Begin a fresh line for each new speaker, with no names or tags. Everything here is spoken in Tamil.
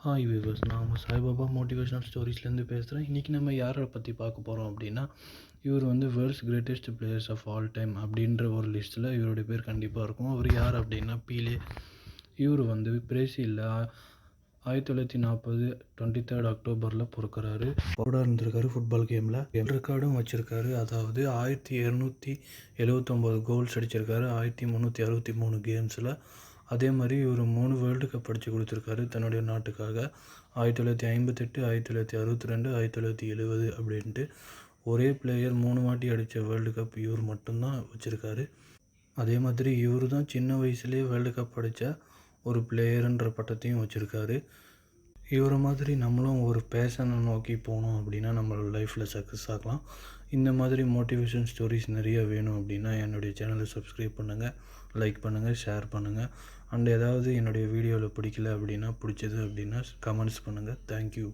ஹாய் வியூவர்ஸ், நான் உங்கள் சாய்பாபா மோட்டிவேஷனல் ஸ்டோரிஸ்லேருந்து பேசுகிறேன். இன்றைக்கி நம்ம யாரை பற்றி பார்க்க போகிறோம் அப்படின்னா, இவர் வந்து world's greatest players of all time அப்படின்ற ஒரு லிஸ்ட்டில் இவருடைய பேர் கண்டிப்பாக இருக்கும். அவர் யார் அப்படின்னா பீலே. இவர் வந்து பிரேசிலில் 1940 23 அக்டோபரில் பிறக்கிறாரு. பவுடாக இருந்திருக்காரு ஃபுட்பால் கேமில். ரெக்கார்டும் வச்சுருக்காரு. அதாவது 1779 கோல்ஸ் அடிச்சிருக்காரு 1363 கேம்ஸில். அதே மாதிரி இவர் 3 வேர்ல்டு கப் அடித்து கொடுத்துருக்காரு தன்னுடைய நாட்டுக்காக. 1958, 1962, 1970 அப்படின்ட்டு ஒரே பிளேயர் 3 வாட்டி அடித்த வேர்ல்டு கப் இவர் மட்டும்தான் வச்சுருக்காரு. அதே மாதிரி இவர் தான் சின்ன வயசுலேயே வேர்ல்டு கப் அடித்த ஒரு பிளேயருன்ற பட்டத்தையும் வச்சுருக்காரு. இவரை மாதிரி நம்மளும் ஒரு பேஷனை நோக்கி போனோம் அப்படின்னா நம்மளோட லைஃப்பில் சக்ஸஸ் ஆகலாம். இந்த மாதிரி மோட்டிவேஷன் ஸ்டோரிஸ் நிறைய வேணும் அப்படின்னா என்னுடைய சேனலை சப்ஸ்கிரைப் பண்ணுங்கள், லைக் பண்ணுங்கள், ஷேர் பண்ணுங்கள். அண்ட் ஏதாவது என்னுடைய வீடியோவில் பிடிக்கல அப்படின்னா பிடிச்சது அப்படின்னா கமெண்ட்ஸ் பண்ணுங்கள். தேங்க்யூ.